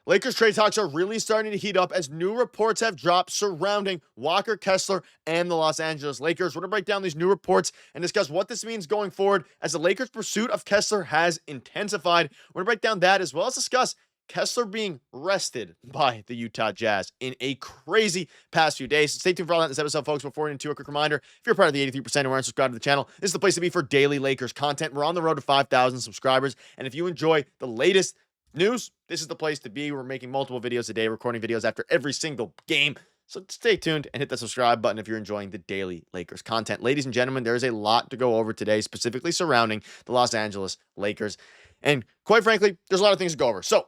Lakers trade talks are really starting to heat up as new reports have dropped surrounding Walker Kessler and the Los Angeles Lakers. We're going to break down these new reports and discuss what this means going forward as the Lakers' pursuit of Kessler has intensified. We're going to break down that as well as discuss Kessler being rested by the Utah Jazz in a crazy past few days. Stay tuned for all that in this episode, folks. Before we get into a quick reminder, if you're part of the 83% who aren't subscribed to the channel, this is the place to be for daily Lakers content. We're on the road to 5,000 subscribers, and if you enjoy the latest news, this is the place to be. We're making multiple videos a day, recording videos after every single game. So stay tuned and hit the subscribe button if you're enjoying the daily Lakers content. Ladies and gentlemen, there is a lot to go over today, specifically surrounding the Los Angeles Lakers. And quite frankly, there's a lot of things to go over. So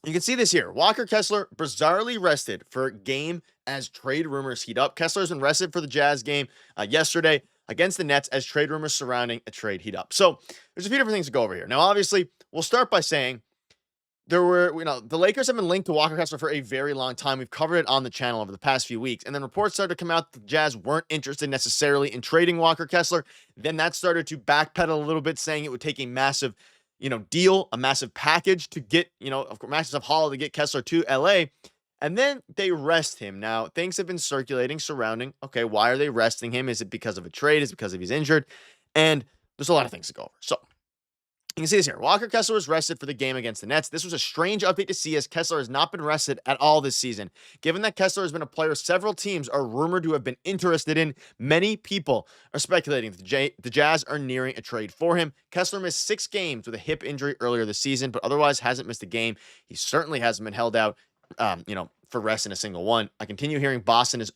you can see this here. Walker Kessler bizarrely rested for a game as trade rumors heat up. Kessler's been rested for the Jazz game yesterday against the Nets as trade rumors surrounding a trade heat up. So there's a few different things to go over here. Now, obviously, we'll start by saying the Lakers have been linked to Walker Kessler for a very long time. We've covered it on the channel over the past few weeks. And then reports started to come out that the Jazz weren't interested necessarily in trading Walker Kessler. Then that started to backpedal a little bit, saying it would take a massive, deal, a massive package to get, of course, massive haul to get Kessler to LA. And then they rest him. Now, things have been circulating surrounding, okay, why are they resting him? Is it because of a trade? Is it because of he's injured? And there's a lot of things to go over. So you can see this here. Walker Kessler was rested for the game against the Nets. This was a strange update to see as Kessler has not been rested at all this season. Given that Kessler has been a player several teams are rumored to have been interested in, many people are speculating that the Jazz are nearing a trade for him. Kessler missed 6 games with a hip injury earlier this season, but otherwise hasn't missed a game. He certainly hasn't been held out, for rest in a single one. I continue hearing I can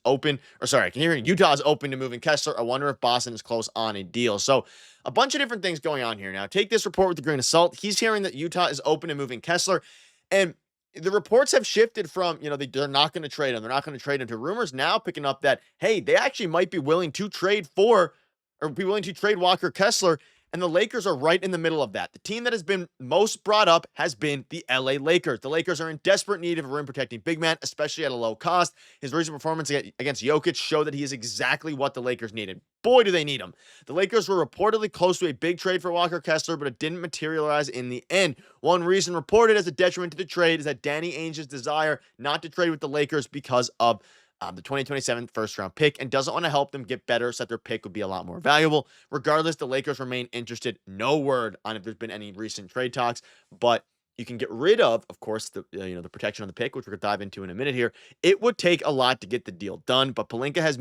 hear Utah is open to moving Kessler. I wonder if Boston is close on a deal. So a bunch of different things going on here. Now, take this report with a grain of salt. He's hearing that Utah is open to moving Kessler, and the reports have shifted from, they're not going to trade him. They're not going to trade him to rumors now picking up that, hey, they actually might be willing to trade Walker Kessler. And the Lakers are right in the middle of that. The team that has been most brought up has been the LA Lakers. The Lakers are in desperate need of a rim-protecting big man, especially at a low cost. His recent performance against Jokic showed that he is exactly what the Lakers needed. Boy, do they need him. The Lakers were reportedly close to a big trade for Walker Kessler, but it didn't materialize in the end. One reason reported as a detriment to the trade is that Danny Ainge's desire not to trade with the Lakers because of the 2027 first-round pick, and doesn't want to help them get better so that their pick would be a lot more valuable. Regardless, the Lakers remain interested. No word on if there's been any recent trade talks, but you can get rid of course, the protection on the pick, which we're going to dive into in a minute here. It would take a lot to get the deal done, but Pelinka has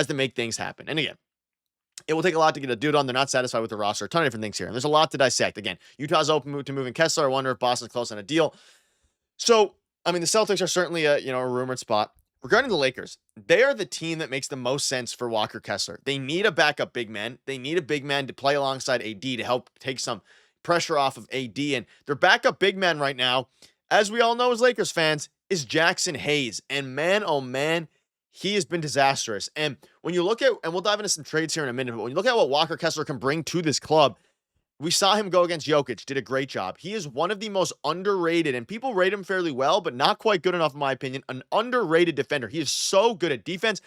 to make things happen. And again, it will take a lot to get a deal done. They're not satisfied with the roster. A ton of different things here, and there's a lot to dissect. Again, Utah's open to moving Kessler. I wonder if Boston's close on a deal. So, the Celtics are certainly a rumored spot. Regarding the Lakers, they are the team that makes the most sense for Walker Kessler. They need a backup big man. They need a big man to play alongside AD to help take some pressure off of AD. And their backup big man right now, as we all know as Lakers fans, is Jackson Hayes. And man, oh man, he has been disastrous. And when you look at, and we'll dive into some trades here in a minute, but when you look at what Walker Kessler can bring to this club, we saw him go against Jokic, did a great job. He is one of the most underrated, and people rate him fairly well, but not quite good enough in my opinion, an underrated defender. He is so good at defense.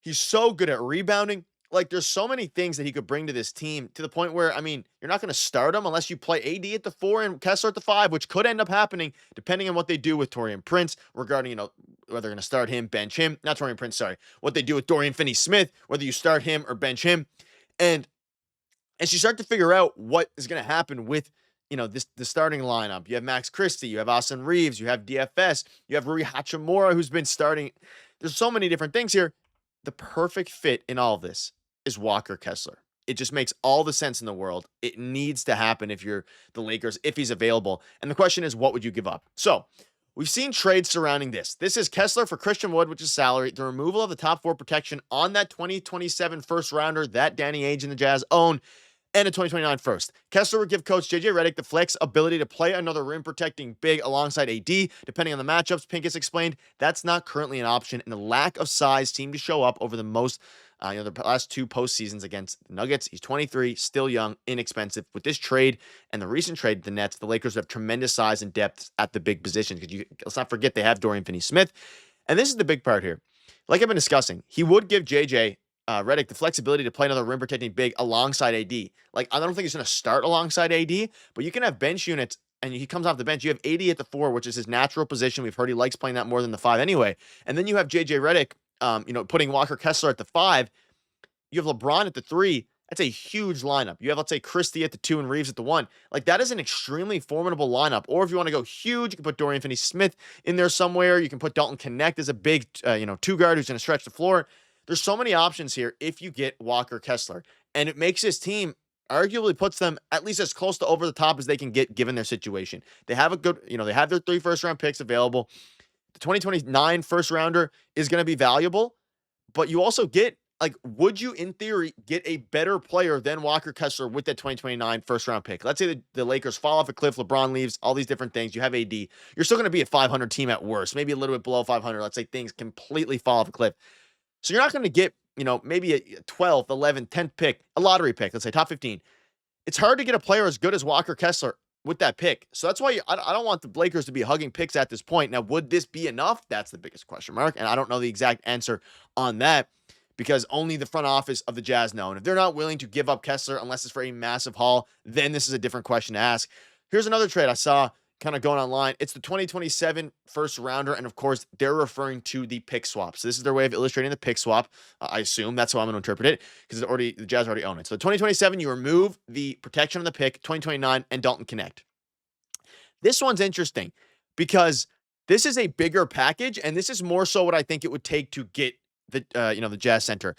He's so good at rebounding. Like, there's so many things that he could bring to this team to the point where, you're not going to start him unless you play AD at the 4 and Kessler at the 5, which could end up happening depending on what they do with Taurean Prince regarding, whether they're going to start him, bench him. Not Taurean Prince, sorry. What they do with Dorian Finney-Smith, whether you start him or bench him. And as you start to figure out what is going to happen with, the starting lineup, you have Max Christie, you have Austin Reaves, you have DFS, you have Rui Hachimura, who's been starting. There's so many different things here. The perfect fit in all of this is Walker Kessler. It just makes all the sense in the world. It needs to happen if you're the Lakers, if he's available. And the question is, what would you give up? So we've seen trades surrounding this. This is Kessler for Christian Wood, which is salary, the removal of the top 4 protection on that 2027 first rounder that Danny Ainge and the Jazz own, and a 2029 first. Kessler would give coach JJ Redick the flex ability to play another rim protecting big alongside AD, depending on the matchups. Pincus explained that's not currently an option, and the lack of size seemed to show up over the last 2 postseasons against the Nuggets. He's 23, still young, inexpensive. With this trade and the recent trade to the Nets, the Lakers have tremendous size and depth at the big positions. Because let's not forget they have Dorian Finney-Smith, and this is the big part here. Like I've been discussing, he would give JJ Redick the flexibility to play another rim protecting big alongside AD. Like, I don't think he's going to start alongside AD, but you can have bench units and he comes off the bench, you have 80 at the 4, which is his natural position. We've heard he likes playing that more than the 5 anyway. And then you have JJ Redick, putting Walker Kessler at the 5. You have LeBron at the 3. That's a huge lineup. You have, let's say, Christie at the 2 and Reaves at the 1. Like, that is an extremely formidable lineup. Or if you want to go huge, you can put Dorian Finney-Smith in there somewhere. You can put Dalton Knecht as a big, 2-guard who's going to stretch the floor. There's so many options here if you get Walker Kessler. And it makes this team, arguably puts them at least as close to over the top as they can get given their situation. They have a good, they have their 3 first-round picks available. The 2029 first-rounder is going to be valuable. But you also get, would you, in theory, get a better player than Walker Kessler with that 2029 first-round pick? Let's say the Lakers fall off a cliff, LeBron leaves, all these different things. You have AD. You're still going to be a 500 team at worst, maybe a little bit below 500. Let's say things completely fall off a cliff. So you're not going to get, maybe a 12th, 11th, 10th pick, a lottery pick, let's say top 15. It's hard to get a player as good as Walker Kessler with that pick. So that's why I don't want the Lakers to be hugging picks at this point. Now, would this be enough? That's the biggest question mark. And I don't know the exact answer on that, because only the front office of the Jazz know. And if they're not willing to give up Kessler unless it's for a massive haul, then this is a different question to ask. Here's another trade I saw kind of going online. It's the 2027 first rounder. And of course, they're referring to the pick swap. So this is their way of illustrating the pick swap. I assume that's how I'm going to interpret it, because the Jazz already own it. So 2027, you remove the protection on the pick, 2029, and Dalton Knecht. This one's interesting because this is a bigger package, and this is more so what I think it would take to get the Jazz center.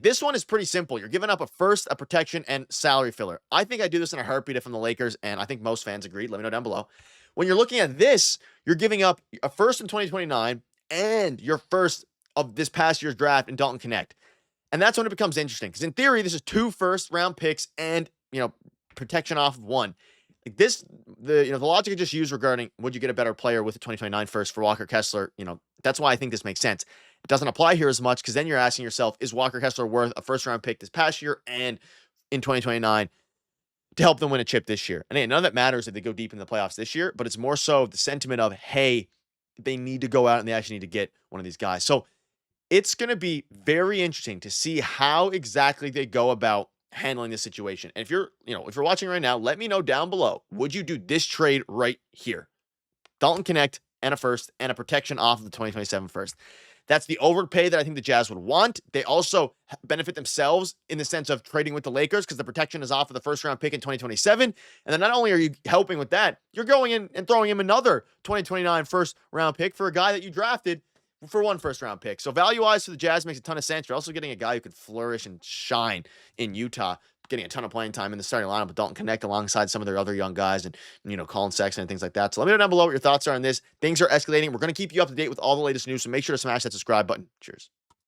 This one is pretty simple. You're giving up a first, a protection, and salary filler. I think I do this in a heartbeat if I'm the Lakers, and I think most fans agreed. Let me know down below. When you're looking at this, you're giving up a first in 2029 and your first of this past year's draft in Dalton Knecht. And that's when it becomes interesting, because in theory, this is 2 first-round picks and, protection off of 1. The logic I just used regarding would you get a better player with the 2029 first for Walker Kessler, that's why I think this makes sense. It doesn't apply here as much, because then you're asking yourself, is Walker Kessler worth a first-round pick this past year and in 2029 to help them win a chip this year? And again, none of that matters if they go deep in the playoffs this year, but it's more so the sentiment of, hey, they need to go out and they actually need to get one of these guys. So it's going to be very interesting to see how exactly they go about handling this situation. And if you're watching right now, let me know down below. Would you do this trade right here? Dalton Knecht and a first and a protection off of the 2027 first. That's the overpay that I think the Jazz would want. They also benefit themselves in the sense of trading with the Lakers, because the protection is off of the first-round pick in 2027. And then not only are you helping with that, you're going in and throwing him another 2029 first-round pick for a guy that you drafted for 1 first-round pick. So value-wise for the Jazz makes a ton of sense. You're also getting a guy who could flourish and shine in Utah, getting a ton of playing time in the starting lineup with Dalton Knecht alongside some of their other young guys and, Colin Sexton and things like that. So let me know down below what your thoughts are on this. Things are escalating. We're going to keep you up to date with all the latest news, so make sure to smash that subscribe button. Cheers.